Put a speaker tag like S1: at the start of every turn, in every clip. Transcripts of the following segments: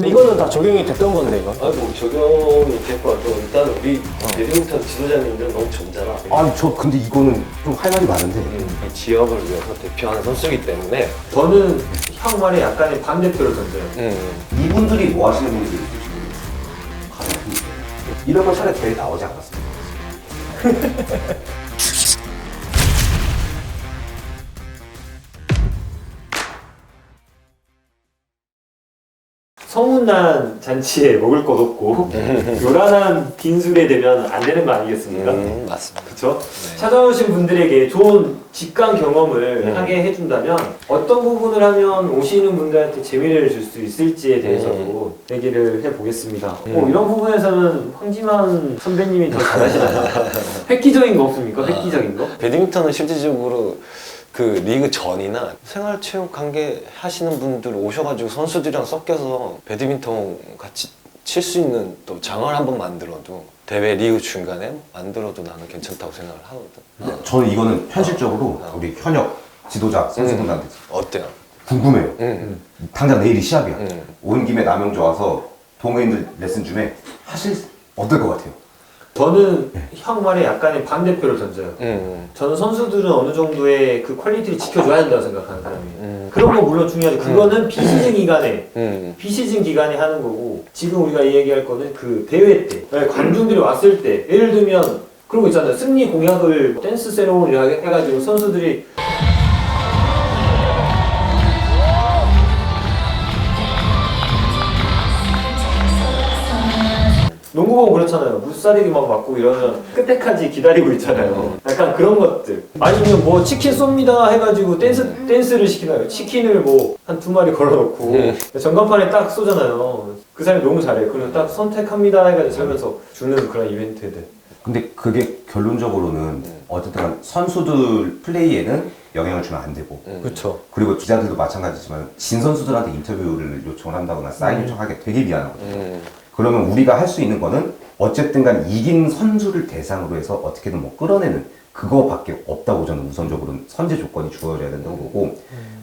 S1: 근데 이거는 다 적용이 됐던 건데 이거.
S2: 아니 뭐 적용이 됐고 일단 우리 배드민턴 지도자님들은 너무 젊잖아.
S3: 아니 저 근데 이거는 좀 할 말이 많은데
S2: 이 지역을 위해서 대표하는 선수이기 때문에
S4: 저는 형 말에 약간의 반대표를 던져요.
S3: 이분들이 뭐 하시는 분들이 있으시면 가장 힘들어요. 이런 건 차라리 대회 나오지 않았습니다.
S4: 성운난 잔치에 먹을 것 없고 요란한 빈술에 되면 안 되는 거 아니겠습니까?
S2: 맞습니다.
S4: 그렇죠? 찾아오신 분들에게 좋은 직관 경험을 하게 해준다면 어떤 부분을 하면 오시는 분들한테 재미를 줄 수 있을지에 대해서도 얘기를 해보겠습니다. 이런 부분에서는 황지만 선배님이 더 잘하시나요? 획기적인 거 없습니까? 획기적인 거?
S2: 배드민턴은 실질적으로 그 리그 전이나 생활체육 관계 하시는 분들 오셔가지고 선수들이랑 섞여서 배드민턴 같이 칠 수 있는 또 장을 한번 만들어도 대회 리그 중간에 만들어도 나는 괜찮다고 생각을 하거든.
S3: 저는 이거는 현실적으로 우리 현역 지도자 선수분들한테
S2: 어때요?
S3: 궁금해요. 당장 내일이 시합이야. 온 김에 남영주 와서 동호인들 레슨 중에 하실 어떨 것 같아요?
S4: 저는 형 말에 약간의 반대표를 던져요. 저는 선수들은 어느 정도의 그 퀄리티를 지켜줘야 된다고 생각하는 사람이에요. 그런 거 물론 중요하죠. 그거는 비시즌 기간에 비시즌 기간에 하는 거고, 지금 우리가 얘기할 거는 그 대회 때 관중들이 왔을 때, 예를 들면 그런 거 있잖아요. 승리 공약을 댄스 세레모니 해가지고 선수들이 농구공 그렇잖아요. 무사리기 막 맞고 이러면 끝에까지 기다리고 있잖아요. 약간 그런 것들. 아니면 뭐 치킨 쏩니다 해가지고 댄스를 시키나요? 치킨을 뭐 한 2마리 걸어놓고 전광판에 딱 쏘잖아요. 그 사람이 너무 잘해. 그리고 딱 선택합니다 해가지고 살면서 주는 그런 이벤트들.
S3: 근데 그게 결론적으로는 어쨌든 선수들 플레이에는 영향을 주면 안 되고
S4: 그렇죠.
S3: 그리고 기자들도 마찬가지지만 진 선수들한테 인터뷰를 요청을 한다거나 사인 요청하기 되게 미안하거든요. 그러면 우리가 할 수 있는 거는 어쨌든 간 이긴 선수를 대상으로 해서 어떻게든 뭐 끌어내는 그거밖에 없다고 저는 우선적으로는 선제 조건이 주어져야 된다고 보고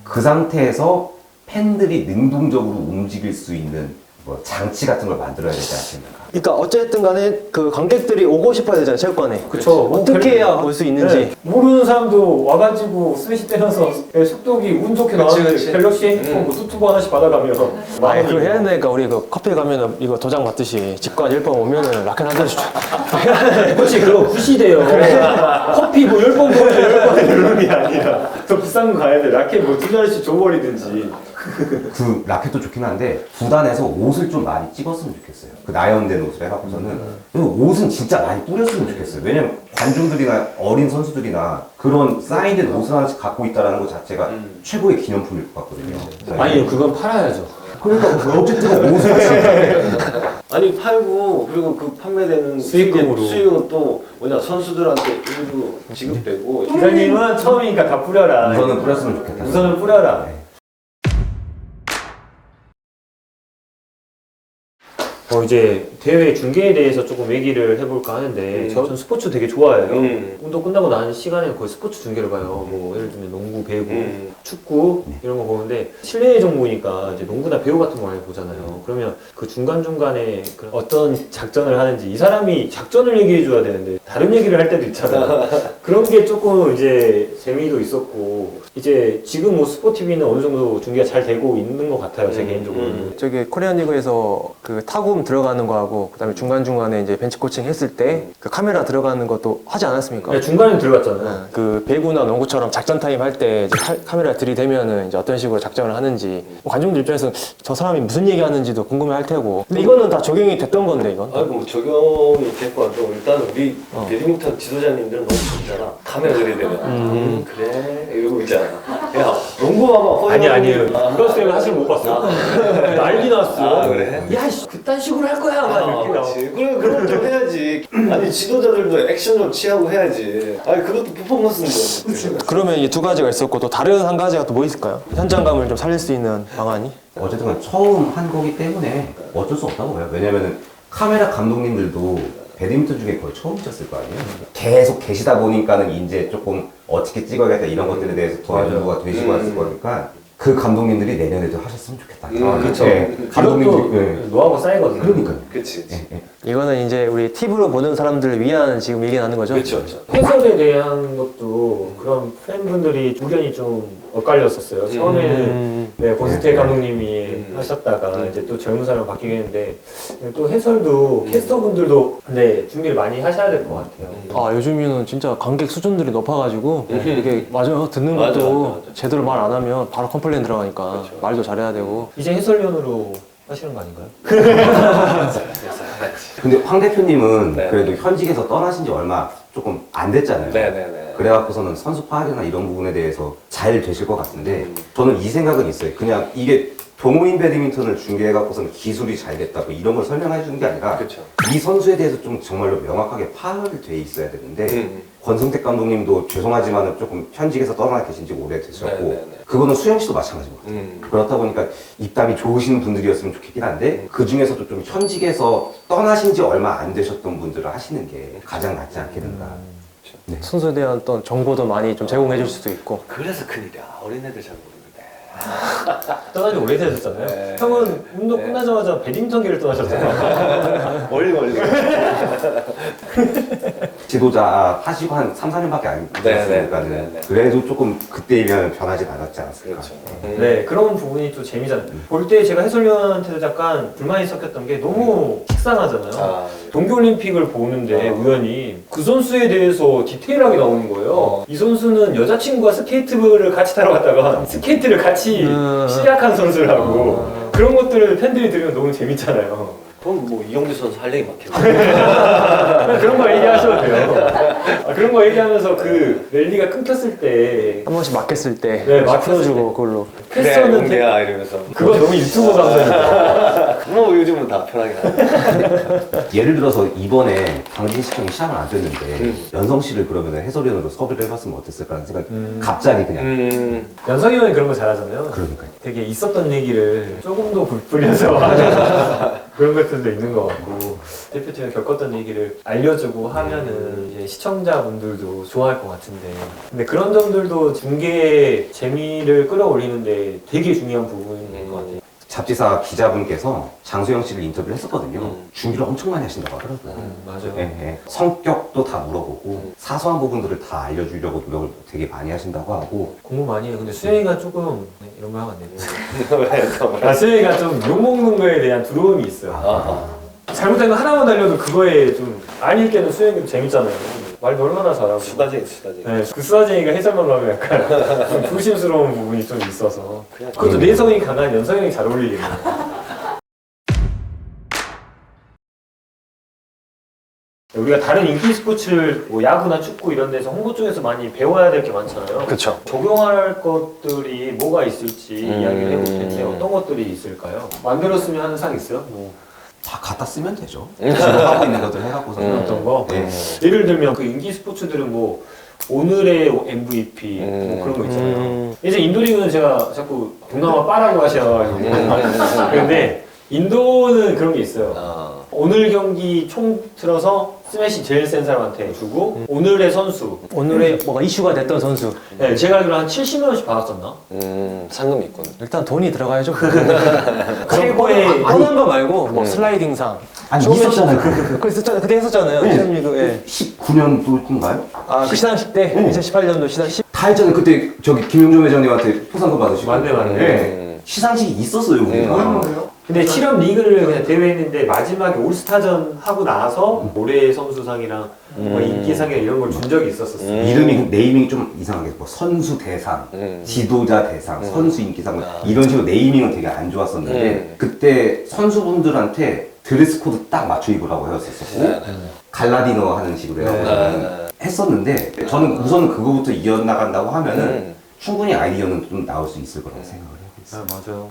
S3: 그 상태에서 팬들이 능동적으로 움직일 수 있는 뭐 장치 같은 걸 만들어야 되지 않습니까?
S1: 그러니까 어쨌든 간에 그 관객들이 오고 싶어야 되잖아요, 체육관에.
S4: 그쵸.
S1: 어떻게 해야 볼 수 있는지.
S4: 네. 모르는 사람도 와가지고 스매시 때려서 속도기 운 좋게 나왔는데 갤럭시 핸드폰 뭐 투투브 하나씩 받아가면
S1: 아니 그거 해야 되니까 우리 그 커피 가면은 이거 도장 받듯이 직관 1번 오면은 라켓 한 잔씩
S4: 그렇지, 그거 구시대요. 커피 뭐 10번 보면 10번 누르는 게 아니라 더 비싼 거 가야 돼. 라켓 뭐 2잔씩 줘버리든지.
S3: 그 라켓도 좋긴 한데 구단에서 옷을 좀 많이 찍었으면 좋겠어요. 그 나연된 옷을 해갖고서는 그리고 옷은 진짜 많이 뿌렸으면 좋겠어요. 왜냐면 관중들이나 어린 선수들이나 그런 사인된 옷을 하나씩 갖고 있다는 것 자체가 최고의 기념품일 것 같거든요.
S4: 아니, 그건 팔아야죠.
S3: 그러니까 어쨌든 옷을
S2: 아니 팔고 그리고 그 판매되는
S4: 수익금으로.
S2: 수익은 또 뭐냐 선수들한테 일부 지급되고
S4: 기사님은 처음이니까 다 뿌려라.
S3: 우선은 뿌렸으면 좋겠다.
S4: 우선은 뿌려라.
S3: 네.
S4: 이제 대회 중계에 대해서 조금 얘기를 해볼까 하는데 저는 스포츠 되게 좋아해요. 운동 끝나고 나는 시간에 거의 스포츠 중계를 봐요. 뭐 예를 들면 농구, 배구, 축구 이런 거 보는데 실내 종목이니까 이제 농구나 배구 같은 거 많이 보잖아요. 그러면 그 중간중간에 어떤 작전을 하는지 이 사람이 작전을 얘기해 줘야 되는데 다른 얘기를 할 때도 있잖아요. 그런 게 조금 이제 재미도 있었고 이제 지금 뭐 스포티비는 어느 정도 중계가 잘 되고 있는 것 같아요. 제 개인적으로는.
S1: 저기 코리안 리그에서 그 타구음 들어가는 거하고 그다음에 중간중간에 이제 벤치 코칭 했을 때 그 카메라 들어가는 것도 하지 않았습니까?
S4: 네, 중간에 들어갔잖아요.
S1: 네, 그 배구나 농구처럼 작전 타임 할 때 카메라 들이대면은 이제 어떤 식으로 작전을 하는지 뭐 관중들 입장에서는 저 사람이 무슨 얘기 하는지도 궁금해 할 테고. 근데 이거는 다 적용이 됐던 건데 이건.
S2: 아이고 뭐 적용이 됐고 일단 우리 배드민턴 지도자님들은 너무 젊잖아. 카메라 들이대면 그래 이러고 있잖아. 야 농구 봐봐 허용이.
S4: 아니에요. 이거 쌤 사실 못 봤어. 난리 났어.
S2: 그래?
S4: 야, 그딴 식으로 할 거야. 막 이렇게 나와.
S2: 그렇지. 그래 그럼 좀 해야지. 아니 지도자들도 액션 좀 취하고 해야지. 아니 그것도 퍼포먼스인데.
S1: 그러면 이 두 가지가 있었고 또 다른 한 가지가 또 뭐 있을까요? 현장감을 좀 살릴 수 있는 방안이?
S3: 어쨌든 처음 한 거기 때문에 어쩔 수 없다고 봐요. 왜냐면은 카메라 감독님들도 배드민턴 중에 거의 처음이셨을 거 아니에요. 계속 계시다 보니까는 이제 조금 어떻게 찍어야겠다 이런 것들에 대해서 더 연구가 되시고 왔을 거니까 그 감독님들이 내년에도 하셨으면 좋겠다.
S4: 그쵸.
S3: 감독님들이
S4: 이것도 노하우가 쌓이거든요.
S3: 그러니까요.
S2: 그치.
S1: 이거는 이제 우리 TV로 보는 사람들을 위한 지금 얘기 나는 거죠?
S2: 그렇죠.
S4: 해설에 대한 것도 그런 팬분들이 의견이 좀 엇갈렸었어요. 처음에는 네, 권수태 감독님이 하셨다가 이제 또 젊은 사람 바뀌겠는데 또 해설도 캐스터분들도 네, 준비를 많이 하셔야 될 것 같아요.
S1: 아 요즘에는 진짜 관객 수준들이 높아가지고 이게 맞아요. 듣는 것도
S2: 맞아.
S1: 제대로 말 안 하면 바로 컴플레인 들어가니까 말도 잘해야 되고.
S4: 이제 해설위원으로 하시는 거 아닌가요?
S3: 근데 황 대표님은
S2: 네.
S3: 그래도 현직에서 떠나신 지 얼마 조금 안 됐잖아요.
S2: 네네네.
S3: 그래갖고서는 선수 파악이나 이런 부분에 대해서 잘 되실 것 같은데 저는 이 생각은 있어요. 그냥 이게 동호인 배드민턴을 중계해갖고서는 기술이 잘 됐다 뭐 이런 걸 설명해 주는 게 아니라
S2: 그쵸.
S3: 이 선수에 대해서 좀 정말로 명확하게 파악이 돼 있어야 되는데 권성택 감독님도 죄송하지만은 조금 현직에서 떠나 계신 지 오래되셨고
S2: 네네네.
S3: 그거는 수영 씨도 마찬가지거든요. 그렇다 보니까 입담이 좋으신 분들이었으면 좋겠긴 한데 그 중에서도 좀 현직에서 떠나신 지 얼마 안 되셨던 분들을 하시는 게 가장 낫지 않겠는가.
S1: 선수에 대한 어떤 정보도 많이 좀 제공해 줄 수도 있고.
S2: 그래서 큰일이야. 어린애들 잘 모르는데.
S4: 떠난 지 오래되셨잖아요.
S2: 네.
S4: 형은 운동 끝나자마자 배드민턴기를 떠나셨잖아요.
S2: 멀리.
S3: 지도자 하시고 한 3, 4년밖에 안 되셨으니까는
S2: 네네.
S3: 그래도 조금 그때이면 변하진 않았지 않았을까.
S2: 그렇죠.
S4: 네, 그런 부분이 또 재미잖아요. 볼 때 제가 해설위원한테도 약간 불만이 섞였던 게 너무 식상하잖아요.
S2: 아,
S4: 동계올림픽을 보는데 우연히 그 선수에 대해서 디테일하게 나오는 거예요. 이 선수는 여자친구가 스케이트를 같이 타러 갔다가 스케이트를 같이 시작한 선수라고 그런 것들을 팬들이 들으면 너무 재밌잖아요.
S2: 그럼 뭐 이영규 선수 할 얘기 많겠네.
S4: 그런 거 얘기하셔도 돼요. 그런 거 얘기하면서 그 랠리가 끊겼을 때
S1: 한 번씩 막혔을 때
S4: 네,
S1: 막
S4: 막혔을
S1: 풀어주고 그걸로.
S4: 패스는
S2: 영대야 이러면서.
S4: 그거 너무 유튜브 감성이에요.
S2: 뭐 요즘은 다 편하게 하네.
S3: 예를 들어서 이번에 강진시청이 시합을 안 됐는데 연성 씨를 그러면 해설위원으로 섭외를 해봤으면 어땠을까라는 생각이 갑자기 그냥
S4: 연성이 형이 그런 거 잘하잖아요.
S3: 그러니까요.
S4: 되게 있었던 얘기를 조금 더 불려서 하는 그런 것들도 있는 것 같고 대표팀이 겪었던 얘기를 알려주고 하면은 이제 시청자분들도 좋아할 것 같은데 근데 그런 점들도 중계의 재미를 끌어올리는데 되게 중요한 부분인 것 같아요.
S3: 잡지사 기자분께서 장소영 씨를 인터뷰를 했었거든요. 준비를 엄청 많이 하신다고 하더라고요.
S4: 맞아요.
S3: 예, 예. 성격도 다 물어보고 사소한 부분들을 다 알려주려고 노력을 되게 많이 하신다고 하고
S4: 공부 많이 해요. 근데 수영이가 조금 이런 거 하면 안 되네.
S2: 왜 또?
S4: 수영이가 좀 욕먹는 거에 대한 두려움이 있어요. 잘못된 거 하나만 알려도 그거에 좀 안 읽게는 수영이도 재밌잖아요. 말도 얼마나 잘하고.
S2: 수다쟁이.
S4: 네, 그 수다쟁이가 해설만 하면 약간 좀 조심스러운 부분이 좀 있어서
S2: 그냥
S4: 그것도 내성이 강한 연성형이 잘 어울리겠네요. 우리가 다른 인기 스포츠를 뭐 야구나 축구 이런 데서 홍보 쪽에서 많이 배워야 될 게 많잖아요.
S2: 그쵸.
S4: 적용할 것들이 뭐가 있을지 이야기를 해볼 텐데 어떤 것들이 있을까요? 만들었으면 하는 상 있어요? 뭐
S3: 다 갖다 쓰면 되죠. 지금 하고 있는 것들 해갖고서는
S4: 어떤 거?
S3: 예.
S4: 예를 들면 그 인기 스포츠들은 뭐 오늘의 MVP 뭐 그런 거 있잖아요. 이제 인도리그는 제가 자꾸 동남아 빠라고 하셔가지고 그런데 인도는 그런 게 있어요. 오늘 경기 총 틀어서 스매시 제일 센 사람한테 주고 오늘의 선수
S1: 오늘의 뭐가 이슈가 됐던 선수.
S4: 네, 제가 알기로 한 70만 원씩 받았었나?
S2: 상금이 있군.
S1: 일단 돈이 들어가야죠.
S4: 최고의
S1: 뻔한 거 말고 뭐 슬라이딩상.
S3: 아니
S1: 처음에
S3: 있었잖아요.
S1: 그거 있었잖아요. 그때 했었잖아요. 팀리그. 예.
S3: 19년도인가요?
S1: 그 시상식 때 2018년도 시상식.
S3: 다 했잖아요. 그때 저기 김용조 회장님한테 포상금 받으시고.
S4: 맞네.
S3: 예. 시상식이 있었어요 우리가.
S4: 근데 실업 리그를 그냥 대회했는데 마지막에 올스타전 하고 나서 올해의 선수상이랑 뭐 인기상이랑 이런 걸 준 적이 있었어요.
S3: 이름이 네이밍이 좀 이상하게 뭐 선수 대상, 지도자 대상, 선수 인기상 이런 식으로 네이밍은 되게 안 좋았었는데 그때 선수분들한테 드레스 코드 딱 맞춰 입으라고 해왔었고 갈라디너 하는 식으로 했었는데 저는 우선 그거부터 이어나간다고 하면은 충분히 아이디어는 좀 나올 수 있을 거라고 생각을 하고 있어요.
S4: 맞아요.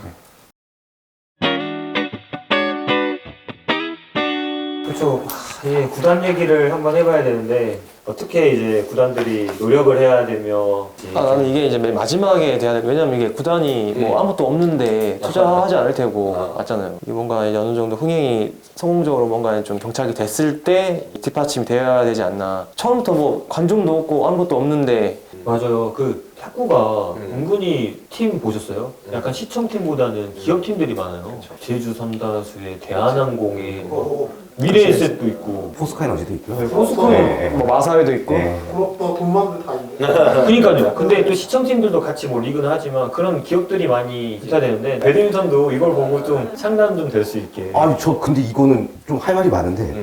S4: 그렇죠. 예, 구단 얘기를 한번 해봐야 되는데 어떻게 이제 구단들이 노력을 해야 되며
S1: 나는 이게 이제 맨 마지막에 돼야 돼. 왜냐면 이게 구단이 뭐 아무것도 없는데 투자하지 않을 테고 맞잖아요. 이게 뭔가 이제 어느 정도 흥행이 성공적으로 뭔가 좀 경착이 됐을 때 뒷받침이 돼야 되지 않나. 처음부터 뭐 관중도 없고 아무것도 없는데
S4: 맞아요. 그 탁구가 은근히 팀 보셨어요? 약간 시청팀보다는 기업팀들이 많아요. 제주 삼다수에 대한항공에 뭐 미래에셋도 있고
S3: 포스카에너지도 있고요.
S4: 네, 포스코
S3: 네.
S1: 뭐 마사회도 있고
S3: 네.
S5: 부럽다 돈 많은 데 다 있네.
S4: 그러니까요. 근데 또 시청팀들도 같이 뭐 리그는 하지만 그런 기업들이 많이 투자되는데 배드민턴도 이걸 보고 좀 상담 좀 될 수 있게.
S3: 아니 저 근데 이거는 좀 할 말이 많은데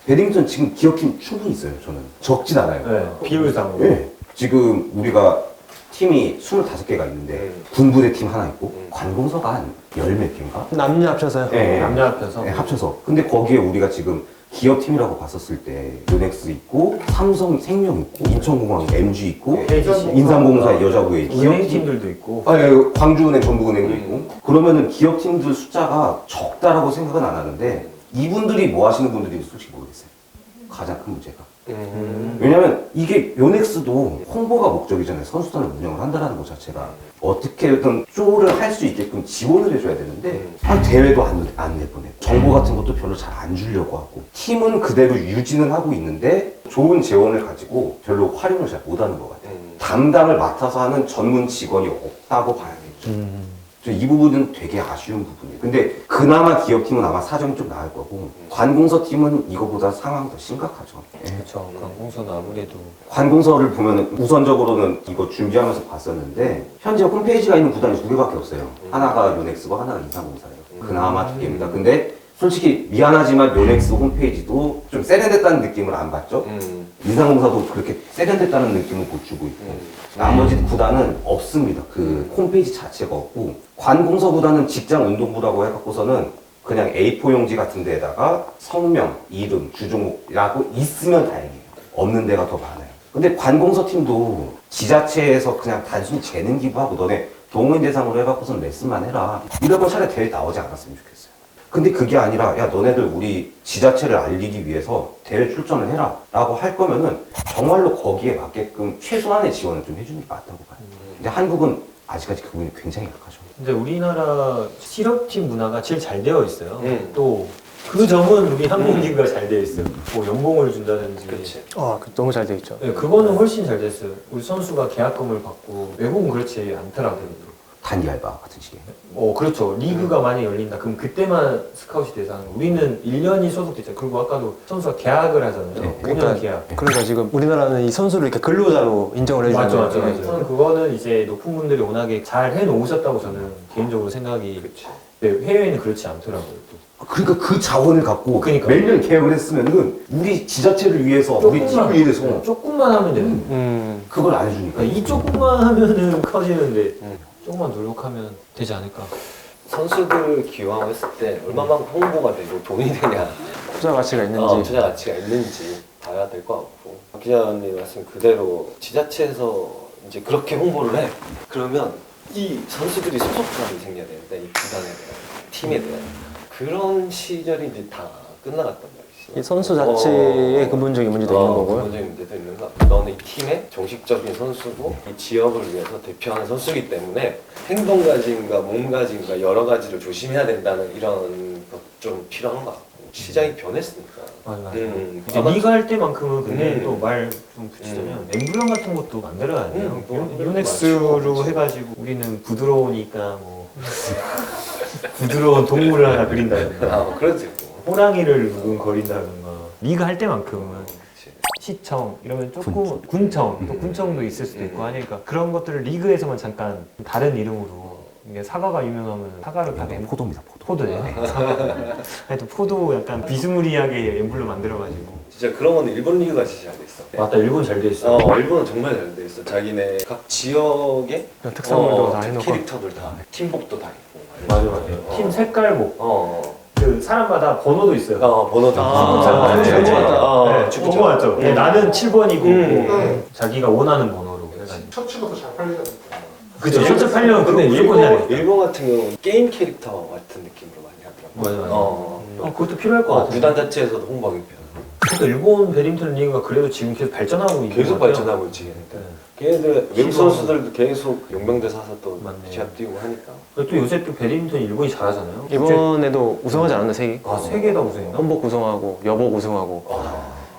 S3: 배드민턴 지금 기업팀 충분히 있어요. 저는 적진 않아요.
S4: 네, 비율상으로.
S3: 예. 지금 우리가 팀이 25개가 있는데 군부대 팀 하나 있고 관공서가 한 열 몇 개인가?
S1: 남녀 합쳐서요.
S3: 예,
S4: 남녀 합쳐서.
S3: 네, 합쳐서. 근데 거기에 우리가 지금 기업팀이라고 봤었을 때 요넥스 있고 삼성생명 있고 인천공항 MG 있고
S4: KGC.
S3: 인삼공사 여자부에
S4: 은행팀들도 있고.
S3: 아, 예, 광주은행 전북은행도 있고 그러면은 기업팀들 숫자가 적다라고 생각은 안 하는데 이분들이 뭐 하시는 분들이 솔직히 모르겠어요. 가장 큰 문제가 왜냐면 이게 요넥스도 홍보가 목적이잖아요. 선수단을 운영을 한다는 것 자체가 어떻게든 쇼를 할 수 있게끔 지원을 해줘야 되는데 대회도 안 내보내. 정보 같은 것도 별로 잘 안 주려고 하고 팀은 그대로 유지는 하고 있는데 좋은 재원을 가지고 별로 활용을 잘 못하는 것 같아요. 담당을 맡아서 하는 전문 직원이 없다고 봐야겠죠. 이 부분은 되게 아쉬운 부분이에요. 근데 그나마 기업팀은 아마 사정이 좀 나을 거고 관공서 팀은 이거보다 상황이 더 심각하죠. 예.
S4: 그렇죠. 관공서는 아무래도
S3: 관공서를 보면 우선적으로는 이거 준비하면서 봤었는데 현재 홈페이지가 있는 구단이 2개밖에 없어요. 하나가 요넥스고 하나가 인삼공사예요. 그나마 2개입니다. 근데 솔직히 미안하지만 요넥스 홈페이지도 좀 세련됐다는 느낌을 안 받죠. 인삼공사도 그렇게 세련됐다는 느낌을 못 주고 있고 나머지 구단은 없습니다. 그 홈페이지 자체가 없고 관공서 구단은 직장운동부라고 해갖고서는 그냥 A4 용지 같은 데에다가 성명, 이름, 주종목이라고 있으면 다행이에요. 없는 데가 더 많아요. 근데 관공서 팀도 지자체에서 그냥 단순히 재능 기부하고 너네 동호인 대상으로 해갖고서는 레슨만 해라. 이러면 차라리 대회 나오지 않았으면 좋겠어요. 근데 그게 아니라 야 너네들 우리 지자체를 알리기 위해서 대회 출전을 해라 라고 할 거면은 정말로 거기에 맞게끔 최소한의 지원을 좀 해주는 게 맞다고 봐요. 근데 한국은 아직까지 그 부분이 굉장히 약하죠.
S4: 근데 우리나라 실업팀 문화가 제일 잘 되어 있어요. 또 그 점은 우리 한국 리그가 잘 되어 있어요. 뭐 연봉을 준다든지.
S2: 그치.
S1: 너무 잘 돼 있죠.
S4: 네, 그거는 훨씬 잘 됐어요. 우리 선수가 계약금을 받고 외국은 그렇지 않더라고요.
S3: 단기 알바 같은 식의.
S4: 그렇죠. 리그가 많이 열린다. 그럼 그때만 스카웃이 돼서 하는 거. 우리는 1년이 소속됐잖아요. 그리고 아까도 선수가 계약을 하잖아요.
S3: 네,
S4: 5년 계약.
S1: 그러니까 지금 우리나라는 이 선수를 이렇게 근로자로 인정을 해주잖아요.
S4: 맞죠. 저는 그거는 이제 높은 분들이 워낙에 잘 해놓으셨다고 저는 개인적으로 생각이. 네, 해외에는 그렇지 않더라고요. 또.
S3: 그러니까 그 자원을 갖고
S4: 그러니까.
S3: 매년 계약을 했으면은 우리 지자체를 위해서 우리 팀을 위해서
S4: 조금만 하면 돼요.
S3: 그걸 안 해주니까
S4: 그러니까 이 조금만 하면은 커지는데 조금만 노력하면 되지 않을까.
S2: 선수들 기용했을 때 얼마만큼 홍보가 되고 돈이 되냐,
S1: 투자 가치가 있는지.
S2: 투자 가치가 있는지 봐야 될 것 같고 박 기자님 말씀 그대로 지자체에서 이제 그렇게 홍보를 해. 그러면 이 선수들이 소속감이 생겨야 되는데 이 구단에 대한, 팀에 대한 그런 시절이 이제 다 끝나갔단 말이지.
S1: 이 선수 자체의 근본적인 문제도 있는 거고요.
S2: 근본적인 문제도 있는 것 같고 너는 이 팀의 정식적인 선수고 이 지역을 위해서 대표하는 선수이기 때문에 행동가짐과 몸가짐과 여러 가지를 조심해야 된다는 이런 것 좀 필요한 것 같고 시장이 변했으니까.
S4: 맞아요.
S2: 이제
S4: 이제 리그 할 때만큼은 근데
S2: 음.
S4: 또 말 좀 붙이자면 엠블럼 같은 것도 만들어야 돼요.
S2: 엠블럼
S4: 요넥스로
S2: 맞죠.
S4: 해가지고 우리는 부드러우니까 뭐 부드러운 동물을 하나 그린다든가
S2: 그러지 뭐.
S4: 호랑이를 두근거린다든가 리그 할 때만큼은
S2: 그치.
S4: 시청 이러면 조금 군청 또 군청도 있을 수도 있고 하니까 그런 것들을 리그에서만 잠깐 다른 이름으로 이게 사과가 유명하면 사과를 다 낸
S3: 포도입니다.
S4: 포도네. 하여튼 포도 약간 비스무리하게 엠블럼 만들어가지고.
S2: 진짜 그런 건 일본 리그가 진짜 잘 돼 있어.
S4: 맞다, 일본 잘 돼 있어.
S2: 일본은 정말 잘 돼 있어. 자기네 각 지역의
S1: 특성물도 다 해놓고.
S2: 캐릭터들 다 팀복도 다 있고.
S4: 맞아. 팀 색깔복. 그 사람마다 번호도 있어요.
S2: 번호도
S4: 축구
S2: 네,
S4: 축구 번호 맞죠? 네, 나는 7번이고 자기가 원하는 번호로.
S5: 셔츠가 더 잘 팔리잖아.
S4: 그죠. 셔츠 팔려면
S2: 근데
S4: 그거 무조건 해야 돼.
S2: 일본 같은 경우는 게임 캐릭터 같은 느낌으로 많이 하더라고.
S4: 맞아. 그것도 필요할 것 같아.
S2: 구단 자체에서도 홍보하기 편하고.
S4: 또 일본 배드민턴 리그가 그래도 지금 계속 발전하고 있는
S2: 계속
S4: 것 같아요.
S2: 발전하고 있지. 걔네들 외국 선수들도 계속 용병대 사서 또
S4: 맞네.
S2: 시합 뛰고 하니까.
S4: 그리고 또 요새 또 배드민턴 일본이 잘하잖아요.
S1: 이번에도 우승하지 않았나 세계?
S4: 세 개 다 우승했나?
S1: 한복 우승하고 여복 우승하고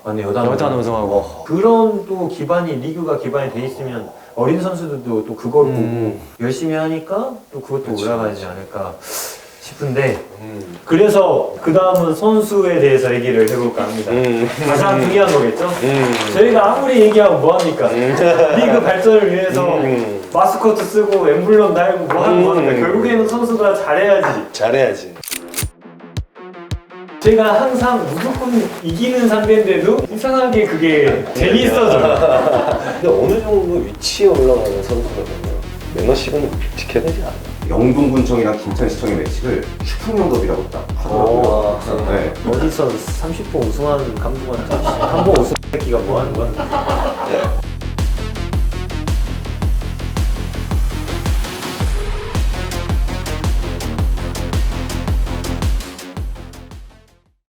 S4: 아니 여단
S1: 우승하고.
S4: 그런 또 기반이 리그가 기반이 돼 있으면 어린 선수들도 또 그걸 보고 열심히 하니까 또 그것도 올라가지 않을까 싶은데 그래서 그 다음은 선수에 대해서 얘기를 해볼까 합니다. 가장 중요한 거겠죠? 저희가 아무리 얘기하면 뭐합니까? 리그 발전을 위해서 마스코트 쓰고 엠블럼 달고 뭐 하는 거니까 결국에는 선수가 잘해야지.
S2: 잘해야지.
S4: 제가 항상 무조건 이기는 상대인데도 이상하게 그게 재미있어져요.
S2: 근데 어느 정도 위치에 올라가는 선수가 되면 매너십은 지켜야 되지 않나?
S3: 영동군청이랑 김천시청의 매치를 슈풍영겁이라고 딱 하더라고요. 네.
S4: 어디서 30번 우승한 감독한테 한번 우승 새끼가 뭐 하는 거야?